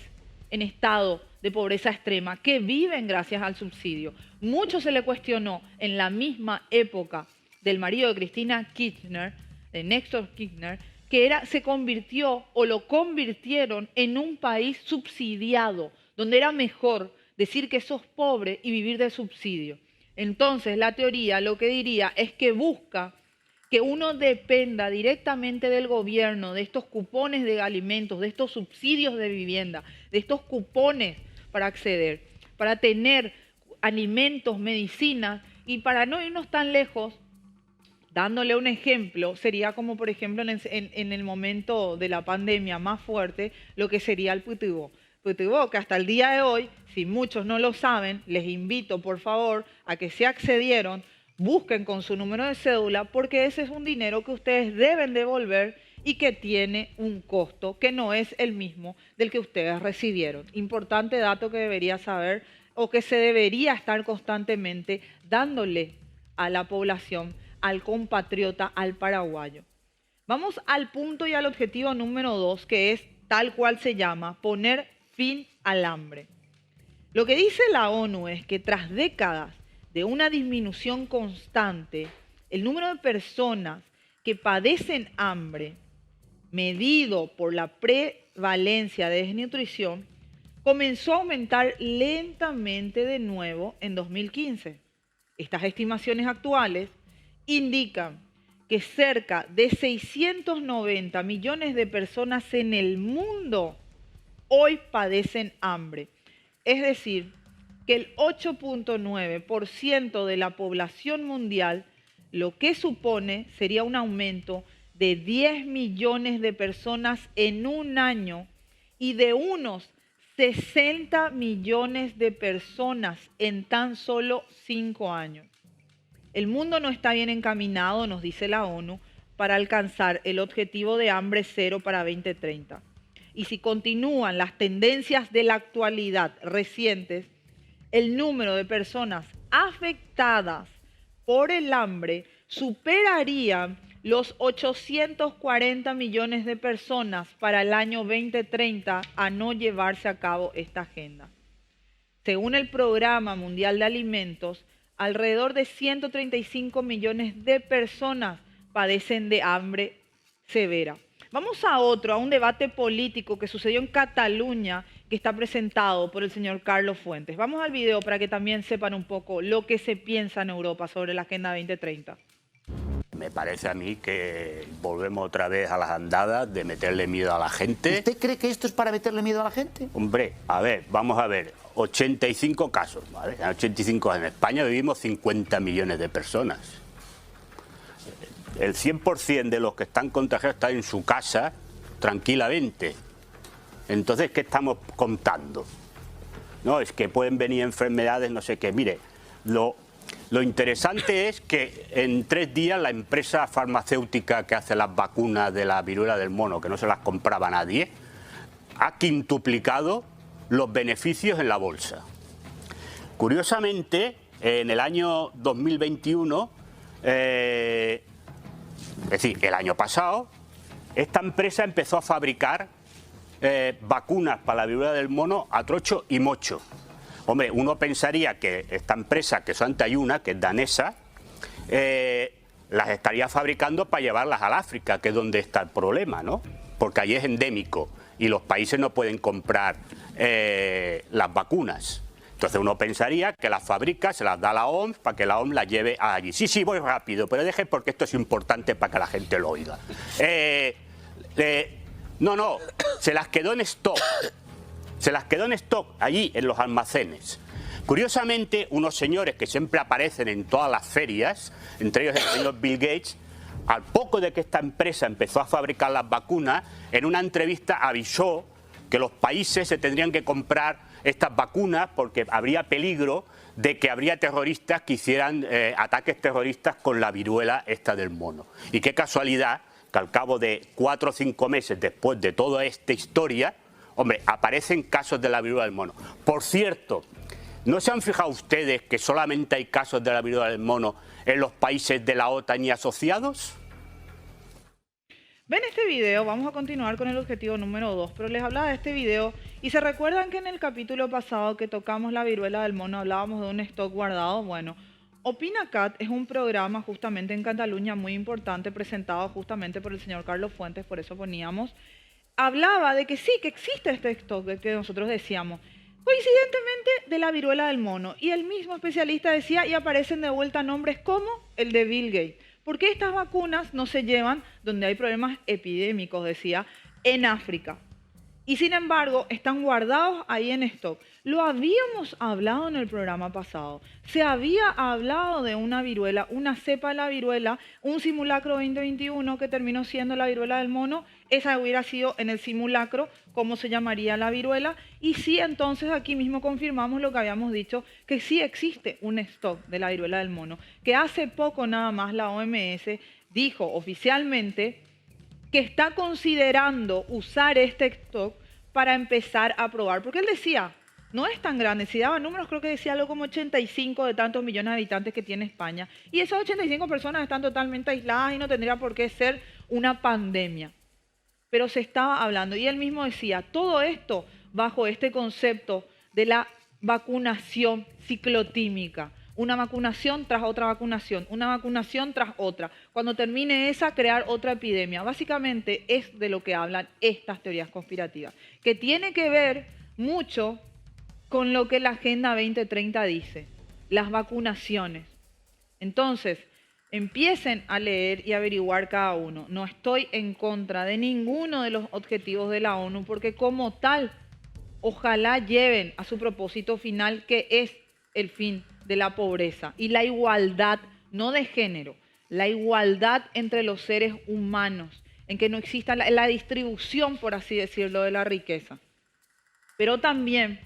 [SPEAKER 7] en estado de pobreza extrema que viven gracias al subsidio. Mucho se le cuestionó en la misma época del marido de Cristina Kirchner, de Néstor Kirchner, que se convirtió o lo convirtieron en un país subsidiado, donde era mejor decir que sos pobre y vivir de subsidio. Entonces la teoría lo que diría es que busca que uno dependa directamente del gobierno, de estos cupones de alimentos, de estos subsidios de vivienda, de estos cupones para acceder, para tener alimentos, medicinas, y para no irnos tan lejos, dándole un ejemplo, sería como por ejemplo en el momento de la pandemia más fuerte, lo que sería el Putibó. Putibó, que hasta el día de hoy, si muchos no lo saben, les invito por favor a que si accedieron, busquen con su número de cédula, porque ese es un dinero que ustedes deben devolver y que tiene un costo que no es el mismo del que ustedes recibieron. Importante dato que debería saber o que se debería estar constantemente dándole a la población, al compatriota, al paraguayo. Vamos al punto y al objetivo número 2, que es tal cual se llama, poner fin al hambre. Lo que dice la ONU es que tras décadas de una disminución constante, el número de personas que padecen hambre, medido por la prevalencia de desnutrición, comenzó a aumentar lentamente de nuevo en 2015. Estas estimaciones actuales indican que cerca de 690 millones de personas en el mundo hoy padecen hambre. Es decir, que el 8.9% de la población mundial, lo que supone sería un aumento de 10 millones de personas en un año y de unos 60 millones de personas en tan solo 5 años. El mundo no está bien encaminado, nos dice la ONU, para alcanzar el objetivo de hambre cero para 2030. Y si continúan las tendencias de la actualidad recientes, el número de personas afectadas por el hambre superaría los 840 millones de personas para el año 2030 a no llevarse a cabo esta agenda. Según el Programa Mundial de Alimentos, alrededor de 135 millones de personas padecen de hambre severa. Vamos a un debate político que sucedió en Cataluña, que está presentado por el señor Carlos Fuentes. Vamos al video para que también sepan un poco lo que se piensa en Europa sobre la Agenda 2030.
[SPEAKER 11] Me parece a mí que volvemos otra vez a las andadas de meterle miedo a la gente.
[SPEAKER 4] ¿Usted cree que esto es para meterle miedo a la gente?
[SPEAKER 11] Hombre, a ver, vamos a ver, 85 casos, ¿vale? En 85 en España vivimos 50 millones de personas. El 100% de los que están contagiados están en su casa tranquilamente. Entonces, ¿qué estamos contando? No, es que pueden venir enfermedades, no sé qué. Mire, lo interesante es que en 3 días la empresa farmacéutica que hace las vacunas de la viruela del mono, que no se las compraba nadie, ha quintuplicado los beneficios en la bolsa. Curiosamente, en el año 2021, es decir, el año pasado, esta empresa empezó a fabricar vacunas para la viruela del mono a trocho y mocho. Hombre, uno pensaría que esta empresa, que solamente hay una, que es danesa, las estaría fabricando para llevarlas al África, que es donde está el problema, ¿no? Porque allí es endémico y los países no pueden comprar las vacunas. Entonces uno pensaría que las fabrica, se las da a la OMS para que la OMS las lleve allí. Sí, voy rápido, pero deje porque esto es importante para que la gente lo oiga. No, se las quedó en stock. Se las quedó en stock allí en los almacenes. Curiosamente, unos señores que siempre aparecen en todas las ferias, entre ellos el señor Bill Gates, al poco de que esta empresa empezó a fabricar las vacunas, en una entrevista avisó que los países se tendrían que comprar estas vacunas porque habría peligro de que habría terroristas que hicieran ataques terroristas con la viruela esta del mono. Y qué casualidad que al cabo de 4 o 5 meses después de toda esta historia, hombre, aparecen casos de la viruela del mono. Por cierto, ¿no se han fijado ustedes que solamente hay casos de la viruela del mono en los países de la OTAN y asociados?
[SPEAKER 7] Ven este video, vamos a continuar con el objetivo número 2, pero les hablaba de este video y se recuerdan que en el capítulo pasado que tocamos la viruela del mono hablábamos de un stock guardado. Bueno, OpinaCat es un programa justamente en Cataluña muy importante presentado justamente por el señor Carlos Fuentes, por eso poníamos. Hablaba de que sí, que existe este stock que nosotros decíamos, coincidentemente de la viruela del mono. Y el mismo especialista decía, y aparecen de vuelta nombres como el de Bill Gates. ¿Por qué estas vacunas no se llevan donde hay problemas epidémicos, decía, en África? Y sin embargo, están guardados ahí en stock. Lo habíamos hablado en el programa pasado. Se había hablado de una viruela, una cepa de la viruela, un simulacro 2021 que terminó siendo la viruela del mono. Esa hubiera sido en el simulacro, cómo se llamaría la viruela. Y sí, entonces aquí mismo confirmamos lo que habíamos dicho, que sí existe un stock de la viruela del mono. Que hace poco nada más la OMS dijo oficialmente que está considerando usar este stock para empezar a probar. Porque él decía, no es tan grande, si daba números creo que decía algo como 85 de tantos millones de habitantes que tiene España. Y esas 85 personas están totalmente aisladas y no tendría por qué ser una pandemia. pero se estaba hablando. Y él mismo decía, todo esto bajo este concepto de la vacunación ciclotímica. Una vacunación tras otra vacunación, una vacunación tras otra. Cuando termine esa, crear otra epidemia. Básicamente es de lo que hablan estas teorías conspirativas, que tiene que ver mucho con lo que la Agenda 2030 dice, las vacunaciones. Entonces, empiecen a leer y averiguar cada uno. No estoy en contra de ninguno de los objetivos de la ONU, porque como tal, ojalá lleven a su propósito final, que es el fin de la pobreza y la igualdad, no de género, la igualdad entre los seres humanos, en que no exista la distribución, por así decirlo, de la riqueza. Pero también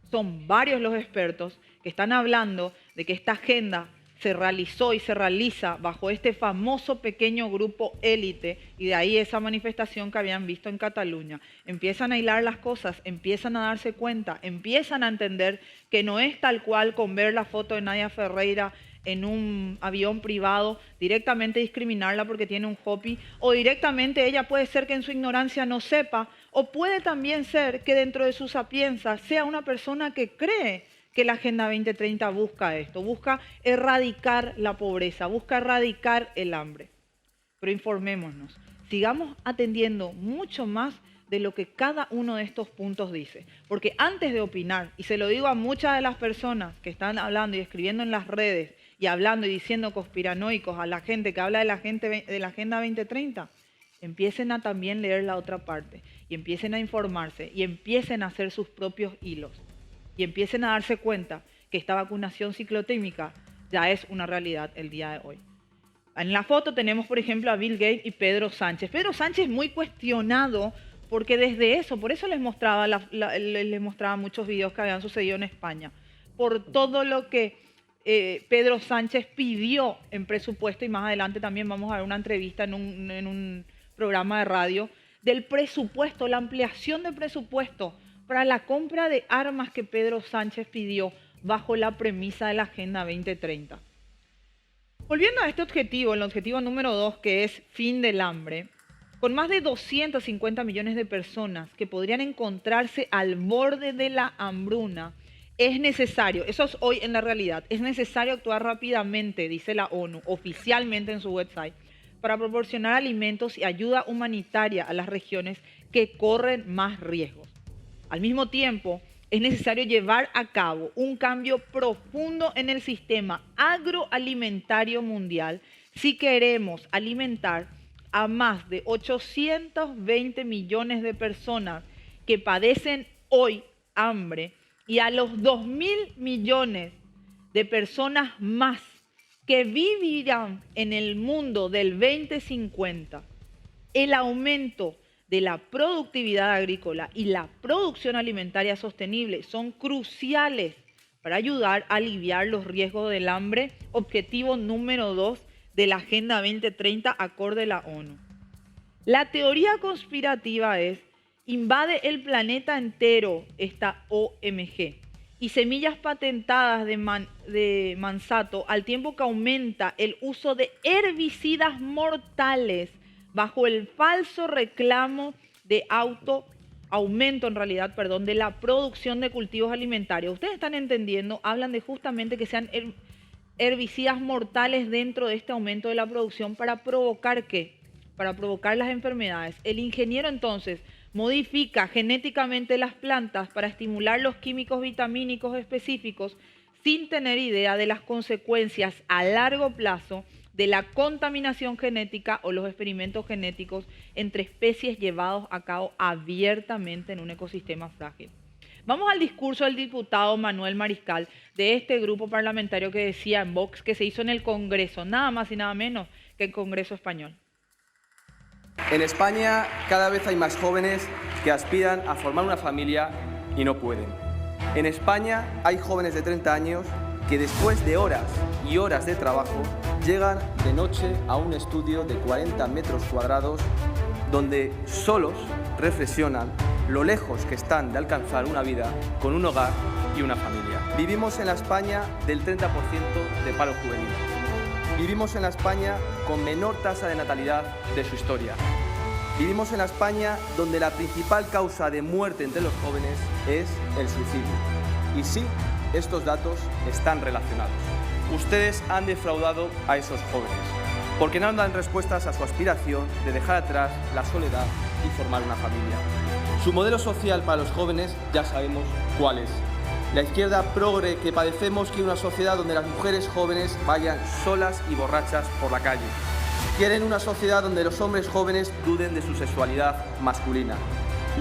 [SPEAKER 7] son varios los expertos que están hablando de que esta agenda se realizó y se realiza bajo este famoso pequeño grupo élite, y de ahí esa manifestación que habían visto en Cataluña. Empiezan a hilar las cosas, empiezan a darse cuenta, empiezan a entender que no es tal cual con ver la foto de Nadia Ferreira en un avión privado, directamente discriminarla porque tiene un hobby, o directamente ella puede ser que en su ignorancia no sepa, o puede también ser que dentro de su sapienza sea una persona que cree que la Agenda 2030 busca esto, busca erradicar la pobreza, busca erradicar el hambre. Pero informémonos, sigamos atendiendo mucho más de lo que cada uno de estos puntos dice. Porque antes de opinar, y se lo digo a muchas de las personas que están hablando y escribiendo en las redes, y hablando y diciendo conspiranoicos a la gente que habla de la Agenda 2030, empiecen a también leer la otra parte, y empiecen a informarse, y empiecen a hacer sus propios hilos. Y empiecen a darse cuenta que esta vacunación ciclotímica ya es una realidad el día de hoy. En la foto tenemos, por ejemplo, a Bill Gates y Pedro Sánchez. Pedro Sánchez muy cuestionado porque desde eso, por eso les mostraba muchos videos que habían sucedido en España, por todo lo que Pedro Sánchez pidió en presupuesto, y más adelante también vamos a ver una entrevista en un programa de radio del presupuesto, la ampliación del presupuesto para la compra de armas que Pedro Sánchez pidió bajo la premisa de la Agenda 2030. Volviendo a este objetivo, el objetivo número 2, que es fin del hambre, con más de 250 millones de personas que podrían encontrarse al borde de la hambruna, es necesario, eso es hoy en la realidad, es necesario actuar rápidamente, dice la ONU, oficialmente en su website, para proporcionar alimentos y ayuda humanitaria a las regiones que corren más riesgos. Al mismo tiempo, es necesario llevar a cabo un cambio profundo en el sistema agroalimentario mundial si queremos alimentar a más de 820 millones de personas que padecen hoy hambre y a los 2.000 millones de personas más que vivirán en el mundo del 2050. El aumento de la productividad agrícola y la producción alimentaria sostenible son cruciales para ayudar a aliviar los riesgos del hambre, objetivo número 2 de la Agenda 2030 acorde a la ONU. La teoría conspirativa es, invade el planeta entero esta OMG y semillas patentadas de Monsanto al tiempo que aumenta el uso de herbicidas mortales bajo el falso reclamo de aumento de la producción de cultivos alimentarios. Ustedes están entendiendo, hablan de justamente que sean herbicidas mortales dentro de este aumento de la producción para provocar ¿qué? Para provocar las enfermedades. El ingeniero entonces modifica genéticamente las plantas para estimular los químicos vitamínicos específicos sin tener idea de las consecuencias a largo plazo de la contaminación genética o los experimentos genéticos entre especies llevados a cabo abiertamente en un ecosistema frágil. Vamos al discurso del diputado Manuel Mariscal de este grupo parlamentario que decía en Vox que se hizo en el Congreso, nada más y nada menos que el Congreso español.
[SPEAKER 12] En España cada vez hay más jóvenes que aspiran a formar una familia y no pueden. En España hay jóvenes de 30 años que después de horas y horas de trabajo llegan de noche a un estudio de 40 metros cuadrados donde solos reflexionan lo lejos que están de alcanzar una vida con un hogar y una familia. Vivimos en la España del 30% de paro juvenil. Vivimos en la España con menor tasa de natalidad de su historia. Vivimos en la España donde la principal causa de muerte entre los jóvenes es el suicidio. Y sí, estos datos están relacionados. Ustedes han defraudado a esos jóvenes, porque no dan respuestas a su aspiración de dejar atrás la soledad y formar una familia. Su modelo social para los jóvenes ya sabemos cuál es. La izquierda progre que padecemos quiere una sociedad donde las mujeres jóvenes vayan solas y borrachas por la calle. Quieren una sociedad donde los hombres jóvenes duden de su sexualidad masculina.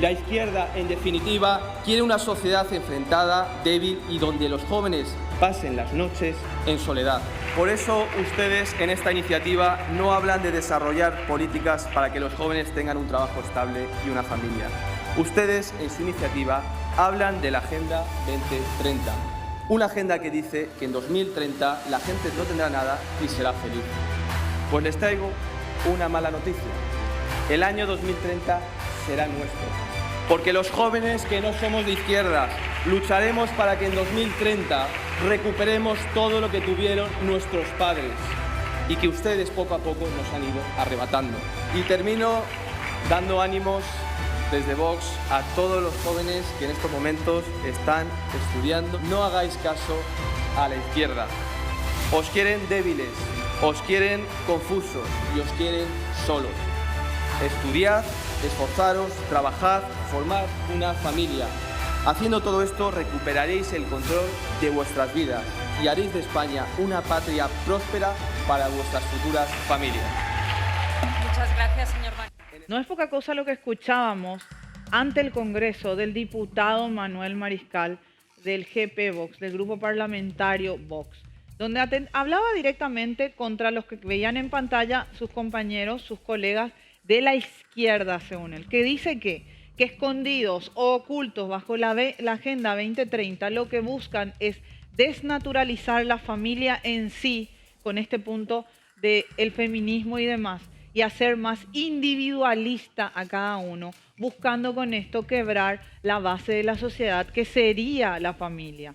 [SPEAKER 12] La izquierda, en definitiva, quiere una sociedad enfrentada, débil y donde los jóvenes pasen las noches en soledad. Por eso ustedes en esta iniciativa no hablan de desarrollar políticas para que los jóvenes tengan un trabajo estable y una familia. Ustedes en su iniciativa hablan de la Agenda 2030. Una agenda que dice que en 2030 la gente no tendrá nada y será feliz. Pues les traigo una mala noticia. El año 2030 será nuestro. Porque los jóvenes que no somos de izquierdas lucharemos para que en 2030 recuperemos todo lo que tuvieron nuestros padres y que ustedes poco a poco nos han ido arrebatando. Y termino dando ánimos desde Vox a todos los jóvenes que en estos momentos están estudiando. No hagáis caso a la izquierda. Os quieren débiles, os quieren confusos y os quieren solos. Estudiad, esforzaros, trabajad, formad una familia. Haciendo todo esto recuperaréis el control de vuestras vidas y haréis de España una patria próspera para vuestras futuras familias.
[SPEAKER 13] Muchas gracias, señor.
[SPEAKER 7] No es poca cosa lo que escuchábamos ante el Congreso del diputado Manuel Mariscal del GP Vox, del grupo parlamentario Vox, donde hablaba directamente contra los que veían en pantalla sus compañeros, sus colegas de la izquierda, según él, que dice que escondidos o ocultos bajo la Agenda 2030 lo que buscan es desnaturalizar la familia en sí, con este punto del feminismo y demás, y hacer más individualista a cada uno, buscando con esto quebrar la base de la sociedad que sería la familia.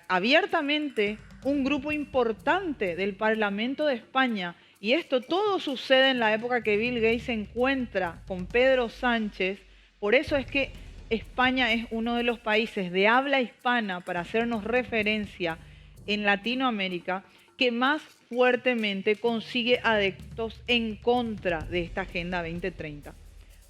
[SPEAKER 7] Abiertamente, un grupo importante del Parlamento de España, y esto todo sucede en la época que Bill Gates se encuentra con Pedro Sánchez. Por eso es que España es uno de los países de habla hispana, para hacernos referencia en Latinoamérica, que más fuertemente consigue adeptos en contra de esta Agenda 2030.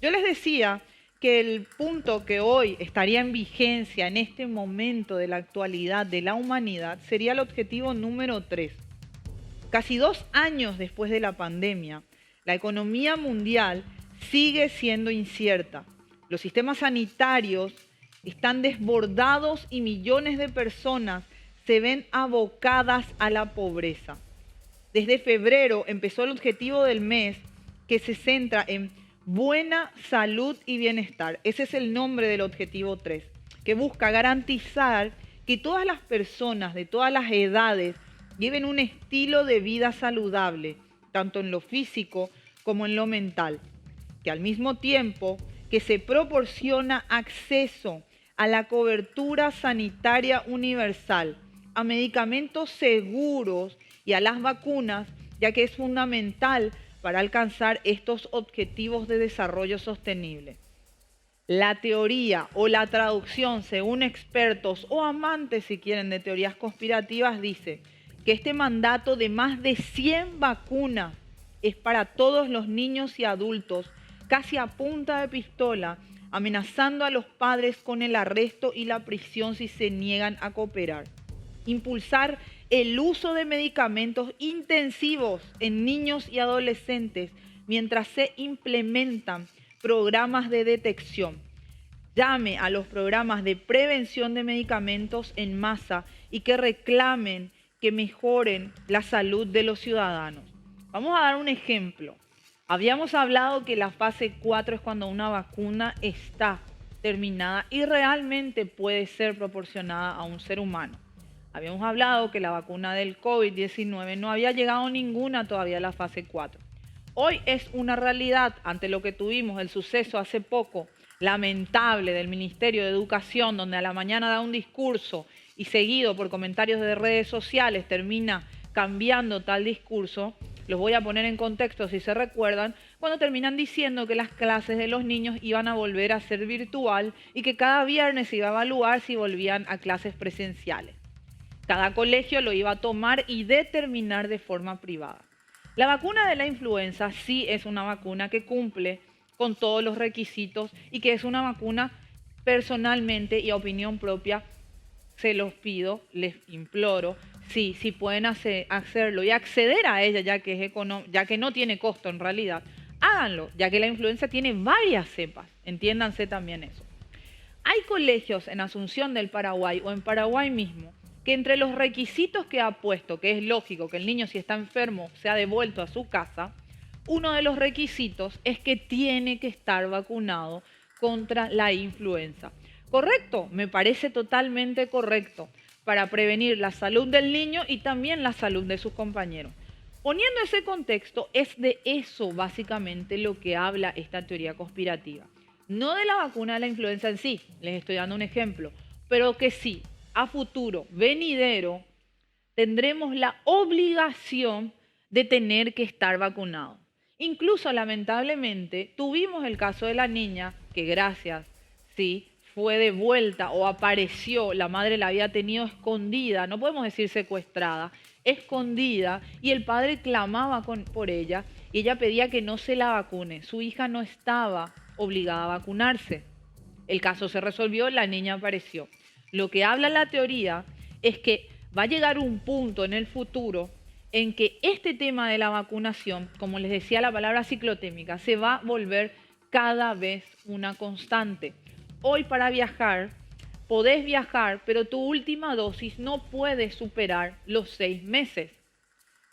[SPEAKER 7] Yo les decía que el punto que hoy estaría en vigencia en este momento de la actualidad de la humanidad sería el objetivo número 3. Casi 2 años después de la pandemia, la economía mundial sigue siendo incierta. Los sistemas sanitarios están desbordados y millones de personas se ven abocadas a la pobreza. Desde febrero empezó el objetivo del mes, que se centra en buena salud y bienestar. Ese es el nombre del objetivo 3, que busca garantizar que todas las personas de todas las edades lleven un estilo de vida saludable, tanto en lo físico como en lo mental, que al mismo tiempo que se proporciona acceso a la cobertura sanitaria universal, a medicamentos seguros y a las vacunas, ya que es fundamental para alcanzar estos objetivos de desarrollo sostenible. La teoría o la traducción, según expertos o amantes, si quieren, de teorías conspirativas, dice que este mandato de más de 100 vacunas es para todos los niños y adultos, casi a punta de pistola, amenazando a los padres con el arresto y la prisión si se niegan a cooperar. Impulsar el uso de medicamentos intensivos en niños y adolescentes mientras se implementan programas de detección. Llame a los programas de prevención de medicamentos en masa y que reclamen que mejoren la salud de los ciudadanos. Vamos a dar un ejemplo. Habíamos hablado que la fase 4 es cuando una vacuna está terminada y realmente puede ser proporcionada a un ser humano. Habíamos hablado que la vacuna del COVID-19 no había llegado ninguna todavía a la fase 4. Hoy es una realidad ante lo que tuvimos, el suceso hace poco, lamentable, del Ministerio de Educación, donde a la mañana da un discurso y seguido por comentarios de redes sociales termina cambiando tal discurso. Los voy a poner en contexto si se recuerdan, cuando terminan diciendo que las clases de los niños iban a volver a ser virtual y que cada viernes se iba a evaluar si volvían a clases presenciales. Cada colegio lo iba a tomar y determinar de forma privada. La vacuna de la influenza sí es una vacuna que cumple con todos los requisitos y que es una vacuna personalmente y a opinión propia, se los pido, les imploro, sí, si pueden hacerlo y acceder a ella ya que no tiene costo en realidad, háganlo, ya que la influenza tiene varias cepas, entiéndanse también eso. Hay colegios en Asunción del Paraguay o en Paraguay mismo que entre los requisitos que ha puesto, que es lógico que el niño si está enfermo sea devuelto a su casa, uno de los requisitos es que tiene que estar vacunado contra la influenza. ¿Correcto? Me parece totalmente correcto para prevenir la salud del niño y también la salud de sus compañeros. Poniendo ese contexto, es de eso básicamente lo que habla esta teoría conspirativa. No de la vacuna de la influenza en sí, les estoy dando un ejemplo, pero que sí, a futuro, venidero, tendremos la obligación de tener que estar vacunados. Incluso, lamentablemente, tuvimos el caso de la niña que gracias, sí, fue devuelta o apareció, la madre la había tenido escondida, no podemos decir secuestrada, escondida, y el padre clamaba por ella y ella pedía que no se la vacune. Su hija no estaba obligada a vacunarse. El caso se resolvió, la niña apareció. Lo que habla la teoría es que va a llegar un punto en el futuro en que este tema de la vacunación, como les decía la palabra ciclotémica, se va a volver cada vez una constante. Hoy para viajar, podés viajar, pero tu última dosis no puede superar los 6 meses.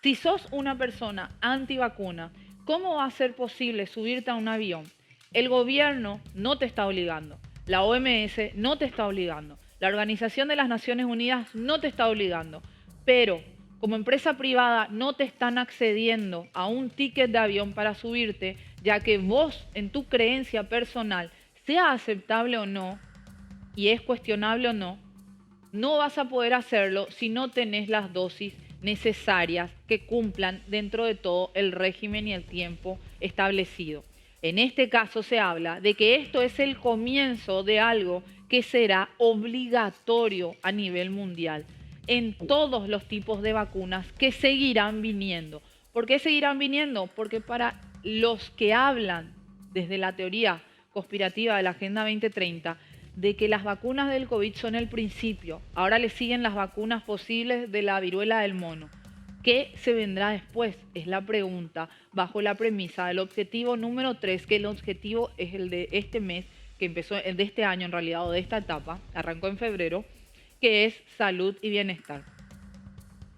[SPEAKER 7] Si sos una persona antivacuna, ¿cómo va a ser posible subirte a un avión? El gobierno no te está obligando, la OMS no te está obligando, la Organización de las Naciones Unidas no te está obligando, pero como empresa privada no te están accediendo a un ticket de avión para subirte, ya que vos en tu creencia personal, sea aceptable o no, y es cuestionable o no, no vas a poder hacerlo si no tenés las dosis necesarias que cumplan dentro de todo el régimen y el tiempo establecido. En este caso se habla de que esto es el comienzo de algo que será obligatorio a nivel mundial en todos los tipos de vacunas que seguirán viniendo. ¿Por qué seguirán viniendo? Porque para los que hablan desde la teoría conspirativa de la Agenda 2030, de que las vacunas del COVID son el principio, ahora le siguen las vacunas posibles de la viruela del mono. ¿Qué se vendrá después? Es la pregunta, bajo la premisa del objetivo número 3, que el objetivo es el de este mes, que empezó, el de este año en realidad, o de esta etapa, arrancó en febrero, que es salud y bienestar.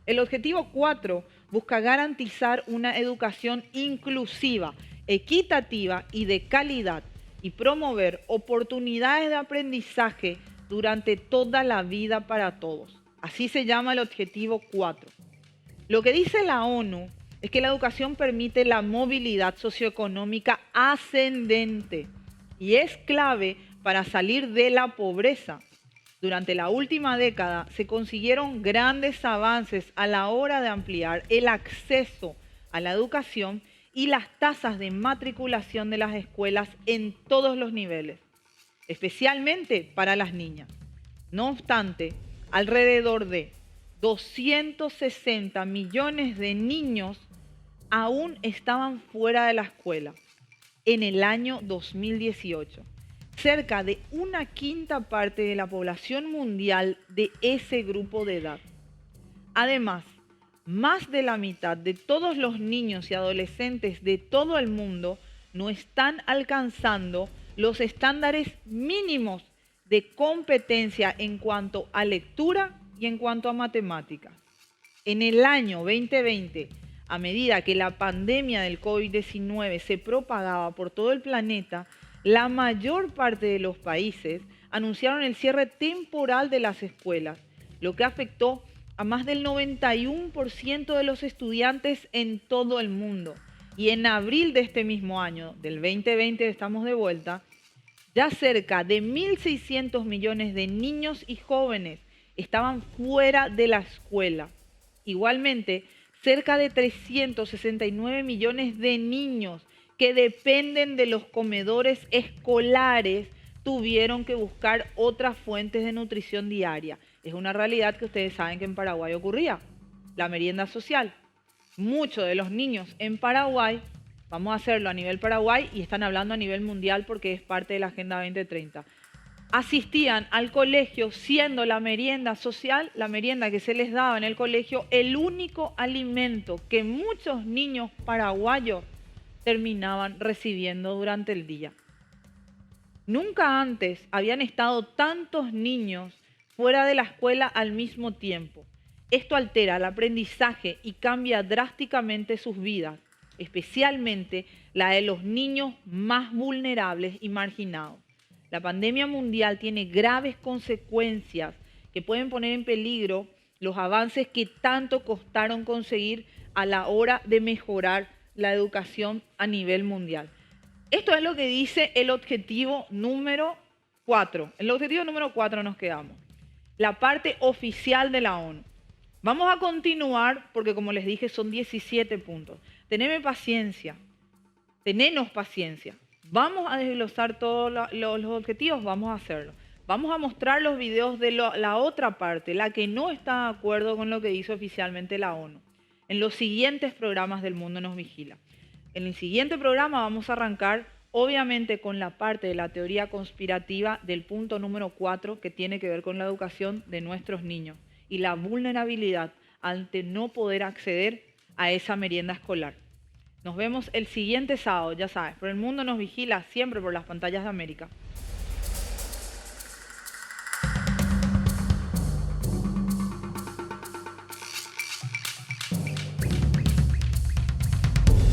[SPEAKER 7] El objetivo 4 busca garantizar una educación inclusiva, equitativa y de calidad, y promover oportunidades de aprendizaje durante toda la vida para todos. Así se llama el objetivo 4. Lo que dice la ONU es que la educación permite la movilidad socioeconómica ascendente y es clave para salir de la pobreza. Durante la última década se consiguieron grandes avances a la hora de ampliar el acceso a la educación y las tasas de matriculación de las escuelas en todos los niveles, especialmente para las niñas. No obstante, alrededor de 260 millones de niños aún estaban fuera de la escuela en el año 2018. Cerca de 1/5 parte de la población mundial de ese grupo de edad. Además, más de la mitad de todos los niños y adolescentes de todo el mundo no están alcanzando los estándares mínimos de competencia en cuanto a lectura y en cuanto a matemáticas. En el año 2020, a medida que la pandemia del COVID-19 se propagaba por todo el planeta, la mayor parte de los países anunciaron el cierre temporal de las escuelas, lo que afectó a más del 91% de los estudiantes en todo el mundo. Y en abril de este mismo año, del 2020, estamos de vuelta, ya cerca de 1.600 millones de niños y jóvenes estaban fuera de la escuela. Igualmente, cerca de 369 millones de niños que dependen de los comedores escolares tuvieron que buscar otras fuentes de nutrición diaria. Es una realidad que ustedes saben que en Paraguay ocurría, la merienda social. Muchos de los niños en Paraguay, vamos a hacerlo a nivel Paraguay y están hablando a nivel mundial porque es parte de la Agenda 2030, asistían al colegio siendo la merienda social, la merienda que se les daba en el colegio, el único alimento que muchos niños paraguayos terminaban recibiendo durante el día. Nunca antes habían estado tantos niños fuera de la escuela al mismo tiempo. Esto altera el aprendizaje y cambia drásticamente sus vidas, especialmente la de los niños más vulnerables y marginados. La pandemia mundial tiene graves consecuencias que pueden poner en peligro los avances que tanto costaron conseguir a la hora de mejorar la educación a nivel mundial. Esto es lo que dice el objetivo número 4. El objetivo número 4 nos quedamos. La parte oficial de la ONU. Vamos a continuar porque, como les dije, son 17 puntos. Tenenos paciencia. Vamos a desglosar todos los objetivos, vamos a hacerlo. Vamos a mostrar los videos de la otra parte, la que no está de acuerdo con lo que dice oficialmente la ONU, en los siguientes programas del Mundo Nos Vigila. En el siguiente programa vamos a arrancar, obviamente, con la parte de la teoría conspirativa del punto número 4, que tiene que ver con la educación de nuestros niños y la vulnerabilidad ante no poder acceder a esa merienda escolar. Nos vemos el siguiente sábado, ya sabes, por El Mundo Nos Vigila, siempre por las pantallas de América.